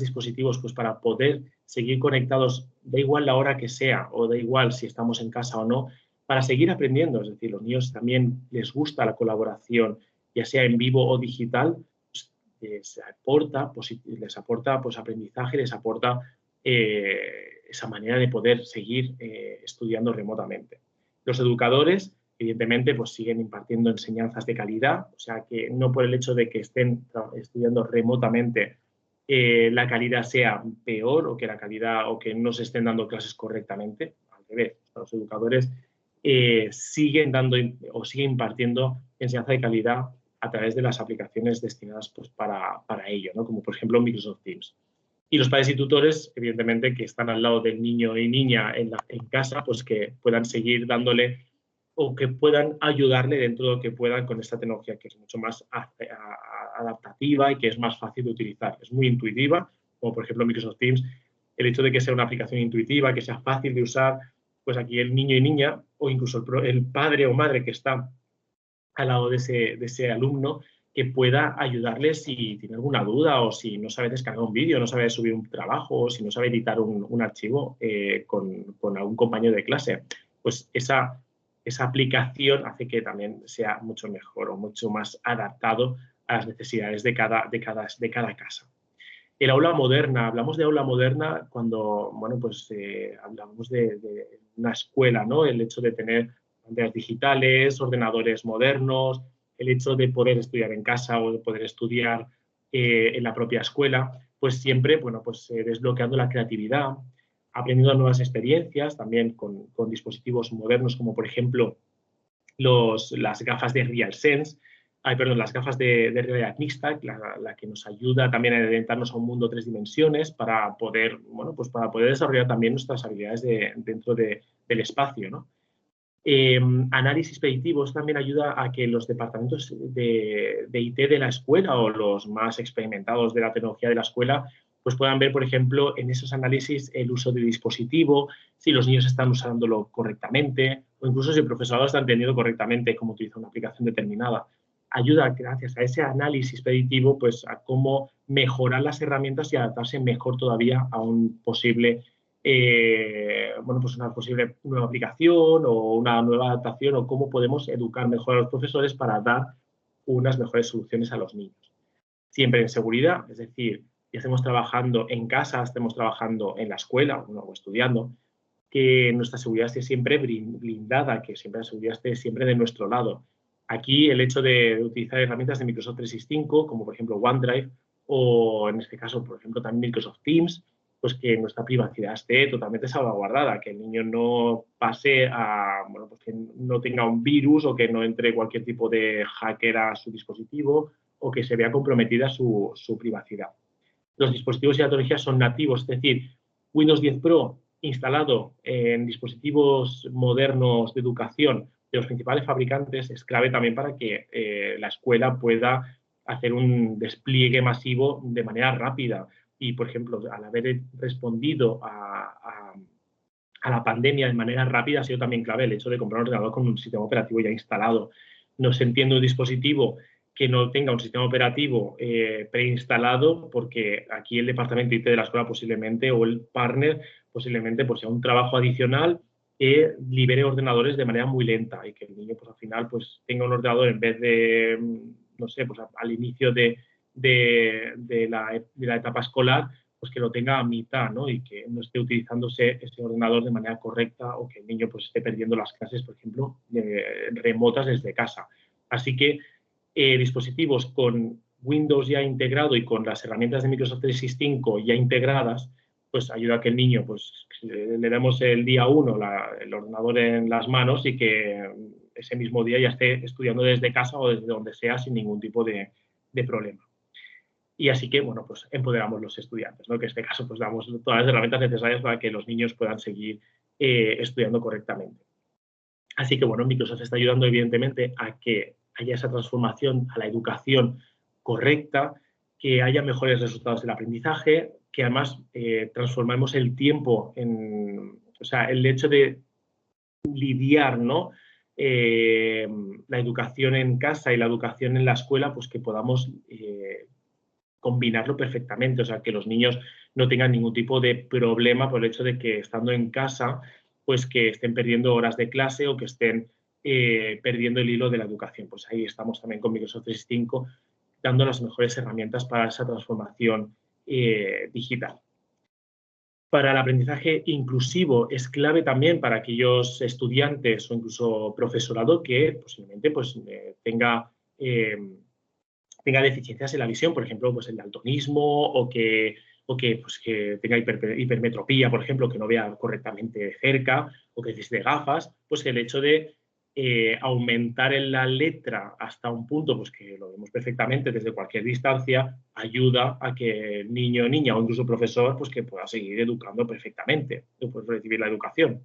dispositivos pues, para poder seguir conectados, da igual la hora que sea o da igual si estamos en casa o no, para seguir aprendiendo. Es decir, los niños también les gusta la colaboración, ya sea en vivo o digital, pues, les aporta pues, aprendizaje, les aporta esa manera de poder seguir estudiando remotamente. Los educadores evidentemente, pues siguen impartiendo enseñanzas de calidad, o sea, que no por el hecho de que estén estudiando remotamente la calidad sea peor o que la calidad o que no se estén dando clases correctamente, al revés, los educadores siguen dando o siguen impartiendo enseñanza de calidad a través de las aplicaciones destinadas pues, para ello, ¿no? Como por ejemplo Microsoft Teams. Y los padres y tutores, evidentemente, que están al lado del niño y niña en casa, pues que puedan seguir dándole o que puedan ayudarle dentro de lo que puedan con esta tecnología que es mucho más adaptativa y que es más fácil de utilizar. Es muy intuitiva, como por ejemplo Microsoft Teams. El hecho de que sea una aplicación intuitiva, que sea fácil de usar, pues aquí el niño y niña o incluso el padre o madre que está al lado de ese alumno que pueda ayudarle si tiene alguna duda o si no sabe descargar un vídeo, no sabe subir un trabajo o si no sabe editar un archivo con algún compañero de clase. Pues esa aplicación hace que también sea mucho mejor o mucho más adaptado a las necesidades de cada casa. El aula moderna, hablamos de aula moderna cuando, bueno, pues hablamos de una escuela, ¿no? El hecho de tener pantallas digitales, ordenadores modernos, el hecho de poder estudiar en casa o de poder estudiar en la propia escuela, pues siempre, bueno, pues desbloqueando la creatividad, aprendiendo nuevas experiencias, también con dispositivos modernos como por ejemplo las gafas de RealSense, las gafas de realidad mixta, la que nos ayuda también a adentrarnos a un mundo 3 dimensiones para poder, bueno, pues para poder desarrollar también nuestras habilidades dentro del espacio, ¿no? Análisis predictivos también ayuda a que los departamentos de IT de la escuela o los más experimentados de la tecnología de la escuela pues puedan ver, por ejemplo, en esos análisis el uso de dispositivo, si los niños están usándolo correctamente o incluso si el profesorado está entendiendo correctamente cómo utilizar una aplicación determinada. Ayuda, gracias a ese análisis predictivo, pues a cómo mejorar las herramientas y adaptarse mejor todavía a un posible bueno, pues una posible nueva aplicación o una nueva adaptación o cómo podemos educar mejor a los profesores para dar unas mejores soluciones a los niños. Siempre en seguridad, es decir, ya estemos trabajando en casa, estemos trabajando en la escuela o estudiando, que nuestra seguridad esté siempre blindada, que siempre la seguridad esté siempre de nuestro lado. Aquí el hecho de utilizar herramientas de Microsoft 365, como por ejemplo OneDrive, o en este caso, por ejemplo, también Microsoft Teams, pues que nuestra privacidad esté totalmente salvaguardada, que el niño no pase a, bueno, pues que no tenga un virus o que no entre cualquier tipo de hacker a su dispositivo o que se vea comprometida su privacidad. Los dispositivos y la tecnología son nativos, es decir, Windows 10 Pro instalado en dispositivos modernos de educación de los principales fabricantes es clave también para que la escuela pueda hacer un despliegue masivo de manera rápida. Y, por ejemplo, al haber respondido a la pandemia de manera rápida ha sido también clave el hecho de comprar un ordenador con un sistema operativo ya instalado. No se entiende un dispositivo que no tenga un sistema operativo preinstalado, porque aquí el departamento IT de la escuela posiblemente o el partner posiblemente pues sea un trabajo adicional que libere ordenadores de manera muy lenta y que el niño pues al final pues tenga un ordenador en vez de, no sé, pues al inicio de la etapa escolar, pues que lo tenga a mitad, ¿no? Y que no esté utilizándose ese ordenador de manera correcta o que el niño pues esté perdiendo las clases, por ejemplo, remotas desde casa. Así que dispositivos con Windows ya integrado y con las herramientas de Microsoft 365 ya integradas, pues ayuda a que el niño, pues le demos el día 1 el ordenador en las manos y que ese mismo día ya esté estudiando desde casa o desde donde sea sin ningún tipo de problema. Y así que, bueno, pues empoderamos los estudiantes, ¿no? Que en este caso, pues damos todas las herramientas necesarias para que los niños puedan seguir estudiando correctamente. Así que, bueno, Microsoft está ayudando, evidentemente, a que haya esa transformación a la educación correcta, que haya mejores resultados del aprendizaje, que además transformemos el tiempo en, o sea, el hecho de lidiar, ¿no? La educación en casa y la educación en la escuela, pues que podamos combinarlo perfectamente, o sea, que los niños no tengan ningún tipo de problema por el hecho de que estando en casa, pues que estén perdiendo horas de clase o que estén perdiendo el hilo de la educación. Pues ahí estamos también con Microsoft 365 dando las mejores herramientas para esa transformación digital. Para el aprendizaje inclusivo es clave también para aquellos estudiantes o incluso profesorado que posiblemente pues, tenga deficiencias en la visión, por ejemplo, pues el daltonismo pues, que tenga hipermetropía, por ejemplo, que no vea correctamente de cerca o que necesite gafas, pues el hecho de aumentar en la letra hasta un punto pues que lo vemos perfectamente desde cualquier distancia ayuda a que el niño, niña o incluso profesor pues que pueda seguir educando perfectamente, pues recibir la educación.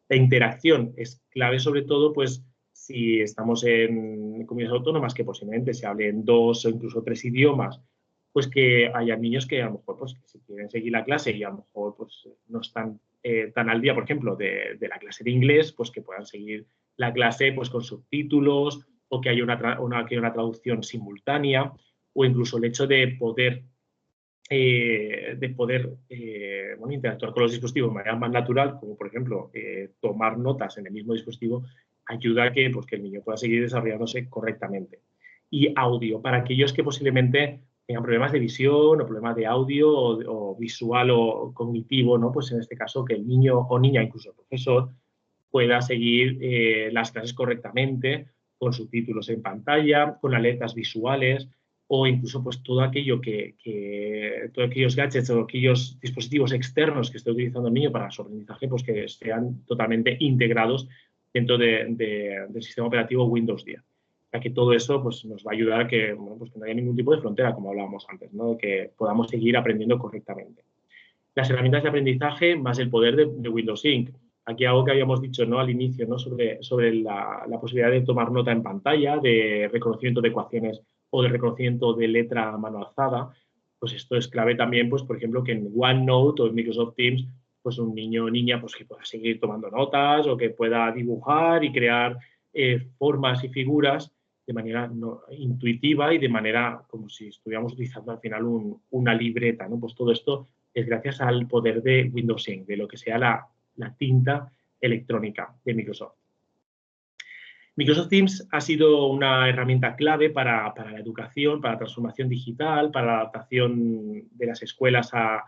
La interacción es clave sobre todo pues si estamos en comunidades autónomas que posiblemente se hablen 2 o incluso 3 idiomas, pues que haya niños que a lo mejor pues, que si quieren seguir la clase y a lo mejor pues, no están tan al día, por ejemplo, de la clase de inglés, pues que puedan seguir la clase pues, con subtítulos o que haya una traducción simultánea o incluso el hecho de poder bueno, interactuar con los dispositivos de manera más natural, como por ejemplo tomar notas en el mismo dispositivo, ayuda a que, pues, que el niño pueda seguir desarrollándose correctamente. Y audio, para aquellos que posiblemente tengan problemas de visión o problemas de audio o visual o cognitivo, ¿no? Pues en este caso que el niño o niña, incluso el profesor, pueda seguir las clases correctamente, con subtítulos en pantalla, con alertas visuales o incluso pues todo aquello todos aquellos gadgets o aquellos dispositivos externos que esté utilizando el niño para su aprendizaje, pues que sean totalmente integrados dentro del sistema operativo Windows 10. Ya que todo eso pues, nos va a ayudar a que, bueno, pues que no haya ningún tipo de frontera, como hablábamos antes, ¿no? Que podamos seguir aprendiendo correctamente. Las herramientas de aprendizaje más el poder de Windows Ink. Aquí algo que habíamos dicho, ¿no? Al inicio, ¿no? sobre la posibilidad de tomar nota en pantalla, de reconocimiento de ecuaciones o de reconocimiento de letra a mano alzada, pues esto es clave también, pues por ejemplo, que en OneNote o en Microsoft Teams, pues un niño o niña pues que pueda seguir tomando notas o que pueda dibujar y crear formas y figuras de manera intuitiva y de manera como si estuviéramos utilizando al final una libreta, ¿no? Pues todo esto es gracias al poder de Windows Ink, de lo que sea la tinta electrónica de Microsoft. Microsoft Teams ha sido una herramienta clave para la educación, para la transformación digital, para la adaptación de las escuelas a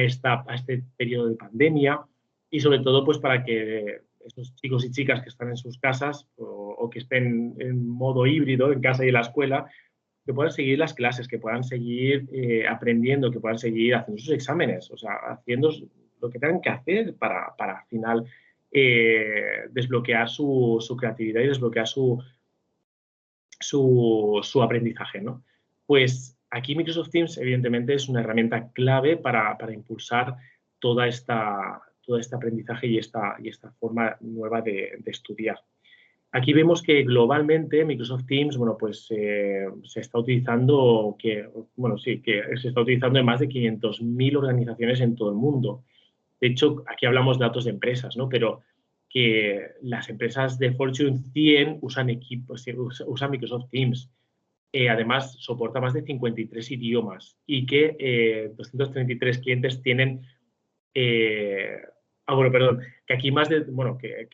este periodo de pandemia y sobre todo pues para que esos chicos y chicas que están en sus casas o que estén en modo híbrido en casa y en la escuela, que puedan seguir las clases, que puedan seguir aprendiendo, que puedan seguir haciendo sus exámenes, o sea, haciendo lo que tengan que hacer para al final desbloquear su creatividad y desbloquear su aprendizaje, ¿no? Pues aquí Microsoft Teams, evidentemente, es una herramienta clave para impulsar todo este aprendizaje y esta forma nueva de estudiar. Aquí vemos que globalmente Microsoft Teams, bueno, pues se está utilizando, que se está utilizando en más de 500.000 organizaciones en todo el mundo. De hecho, aquí hablamos de datos de empresas, ¿no? Pero que las empresas de Fortune 100 usan equipos, usan Microsoft Teams. Además, soporta más de 53 idiomas y que 233 clientes tienen... que aquí más de... Bueno, que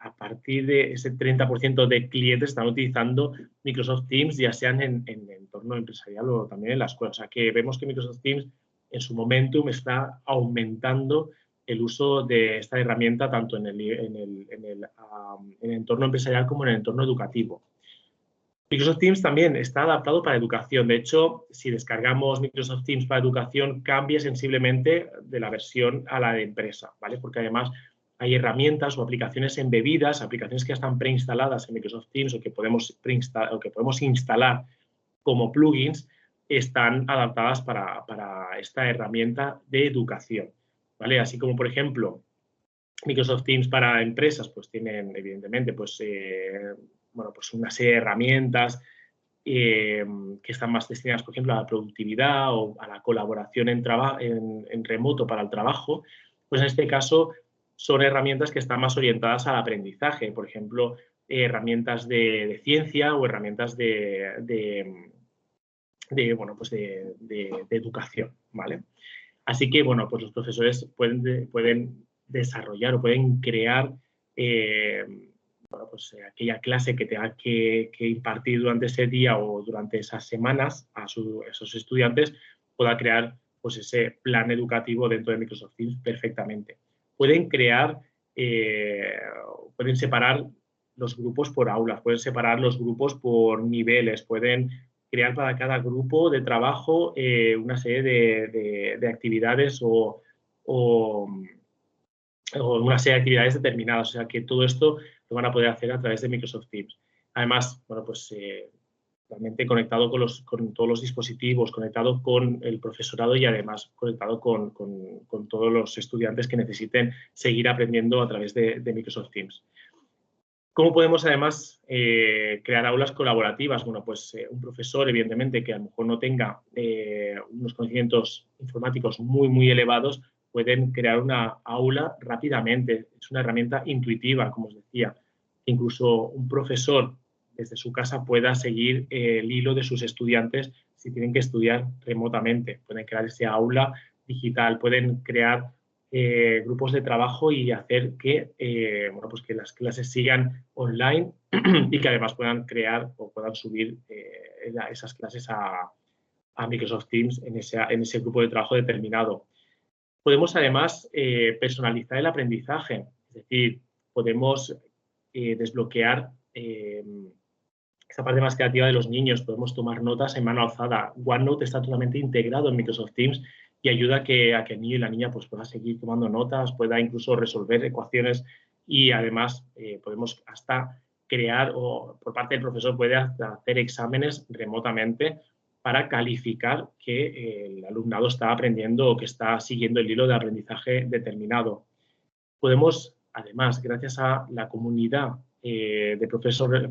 a partir de ese 30% de clientes están utilizando Microsoft Teams, ya sean en el entorno empresarial o también en la escuela. O sea, que vemos que Microsoft Teams en su momentum está aumentando el uso de esta herramienta tanto en el entorno empresarial como en el entorno educativo. Microsoft Teams también está adaptado para educación. De hecho, si descargamos Microsoft Teams para educación, cambia sensiblemente de la versión a la de empresa, ¿vale? Porque además hay herramientas o aplicaciones embebidas, aplicaciones que ya están preinstaladas en Microsoft Teams o que podemos instalar como plugins, están adaptadas para esta herramienta de educación, ¿vale? Así como, por ejemplo, Microsoft Teams para empresas, pues tienen, evidentemente, pues una serie de herramientas que están más destinadas, por ejemplo, a la productividad o a la colaboración en remoto para el trabajo, pues en este caso son herramientas que están más orientadas al aprendizaje, por ejemplo, herramientas de ciencia o herramientas de educación, ¿vale? Así que, bueno, pues los profesores pueden desarrollar o pueden crear aquella clase que tenga que impartir durante ese día o durante esas semanas a esos estudiantes, pueda crear pues ese plan educativo dentro de Microsoft Teams perfectamente. Pueden separar los grupos por aulas, pueden separar los grupos por niveles, pueden crear para cada grupo de trabajo una serie de actividades o una serie de actividades determinadas. O sea, que todo esto lo van a poder hacer a través de Microsoft Teams. Además, bueno, pues realmente conectado con todos los dispositivos, conectado con el profesorado y además conectado con todos los estudiantes que necesiten seguir aprendiendo a través de Microsoft Teams. ¿Cómo podemos, además, crear aulas colaborativas? Bueno, pues un profesor, evidentemente, que a lo mejor no tenga unos conocimientos informáticos muy elevados, pueden crear una aula rápidamente. Es una herramienta intuitiva, como os decía. Incluso un profesor desde su casa pueda seguir el hilo de sus estudiantes si tienen que estudiar remotamente. Pueden crear ese aula digital, pueden crear grupos de trabajo y hacer que, que las clases sigan online y que además puedan crear o puedan subir esas clases a Microsoft Teams en ese grupo de trabajo determinado. Podemos además personalizar el aprendizaje, es decir, podemos desbloquear esa parte más creativa de los niños, podemos tomar notas en mano alzada. OneNote está totalmente integrado en Microsoft Teams y ayuda a que el niño y la niña pues, pueda seguir tomando notas, pueda incluso resolver ecuaciones y además podemos hasta crear o por parte del profesor puede hacer exámenes remotamente para calificar que el alumnado está aprendiendo o que está siguiendo el hilo de aprendizaje determinado. Podemos, además, gracias a la comunidad de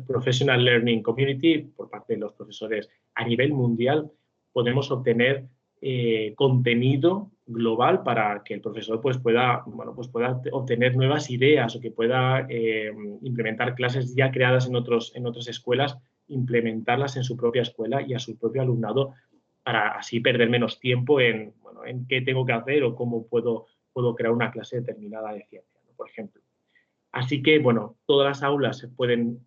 Professional Learning Community por parte de los profesores a nivel mundial, podemos obtener contenido global para que el profesor pues, pueda obtener nuevas ideas o que pueda implementar clases ya creadas en otras escuelas, implementarlas en su propia escuela y a su propio alumnado para así perder menos tiempo en, bueno, en qué tengo que hacer o cómo puedo crear una clase determinada de ciencia, ¿no? Por ejemplo. Así que, bueno, todas las aulas se pueden,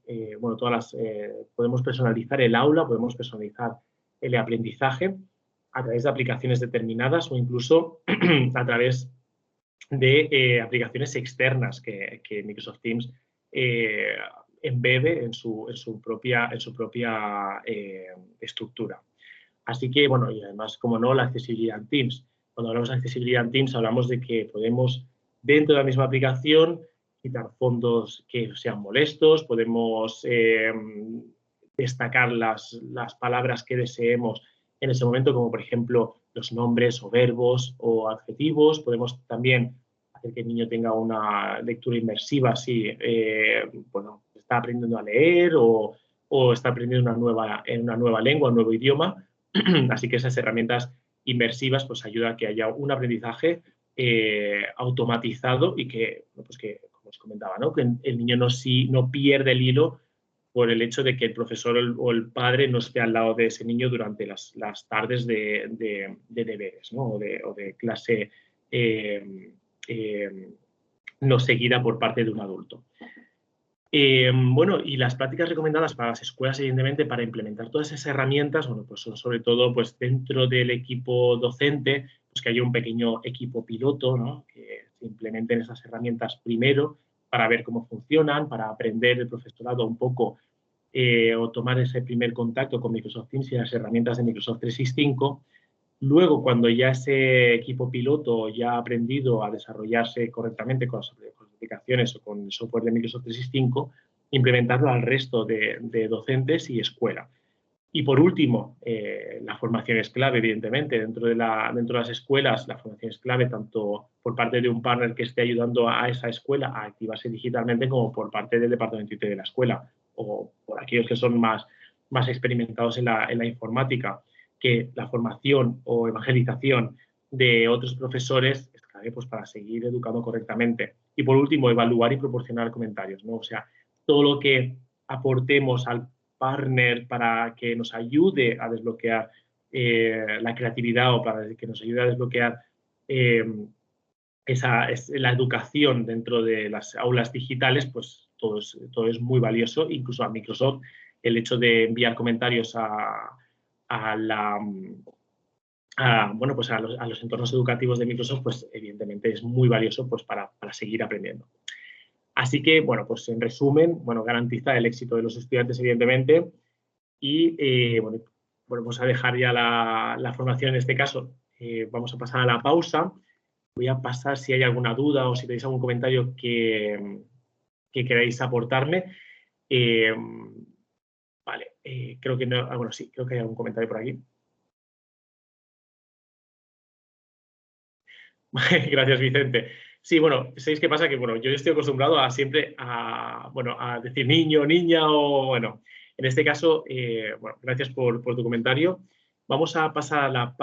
podemos personalizar el aula, podemos personalizar el aprendizaje a través de aplicaciones determinadas o incluso a través de aplicaciones externas que Microsoft Teams embebe en su propia estructura. Así que, bueno, y además, como no, la accesibilidad en Teams. Cuando hablamos de accesibilidad en Teams, hablamos de que podemos, dentro de la misma aplicación, quitar fondos que sean molestos, podemos destacar las palabras que deseemos en ese momento, como por ejemplo los nombres o verbos o adjetivos. Podemos también hacer que el niño tenga una lectura inmersiva si bueno, está aprendiendo a leer o está aprendiendo una nueva lengua, un nuevo idioma. Así que esas herramientas inmersivas pues ayudan a que haya un aprendizaje automatizado y que, pues que, como os comentaba, ¿no? Que el niño no pierde el hilo por el hecho de que el profesor o el padre no esté al lado de ese niño durante las tardes de deberes, ¿no? o de clase no seguida por parte de un adulto. Bueno, y las prácticas recomendadas para las escuelas, evidentemente, para implementar todas esas herramientas, bueno, pues son sobre todo pues, dentro del equipo docente, pues que haya un pequeño equipo piloto, ¿no? Que se implementen esas herramientas primero para ver cómo funcionan, para aprender el profesorado un poco o tomar ese primer contacto con Microsoft Teams y las herramientas de Microsoft 365. Luego, cuando ya ese equipo piloto ya ha aprendido a desarrollarse correctamente con las aplicaciones o con el software de Microsoft 365, implementarlo al resto de docentes y escuela. Y por último, la formación es clave, evidentemente. Dentro de las escuelas, la formación es clave tanto por parte de un partner que esté ayudando a esa escuela a activarse digitalmente como por parte del departamento IT de la escuela o por aquellos que son más experimentados en la informática, que la formación o evangelización de otros profesores es clave pues, para seguir educando correctamente. Y por último, evaluar y proporcionar comentarios, ¿no? O sea, todo lo que aportemos al partner para que nos ayude a desbloquear la creatividad o para que nos ayude a desbloquear la educación dentro de las aulas digitales, pues todo es muy valioso. Incluso a Microsoft, el hecho de enviar comentarios bueno, pues a los entornos educativos de Microsoft, pues evidentemente es muy valioso pues, para seguir aprendiendo. Así que, bueno, pues en resumen, bueno, garantiza el éxito de los estudiantes, evidentemente, y bueno, vamos a dejar ya la formación en este caso. Vamos a pasar a la pausa. Voy a pasar si hay alguna duda o si tenéis algún comentario que queráis aportarme. Vale, creo que no, bueno, sí, creo que hay algún comentario por aquí. Gracias, Vicente. Sí, bueno, ¿sabéis qué pasa? Que, bueno, yo estoy acostumbrado a siempre bueno, a decir niño, niña o, bueno, en este caso, bueno, gracias por tu comentario. Vamos a pasar a la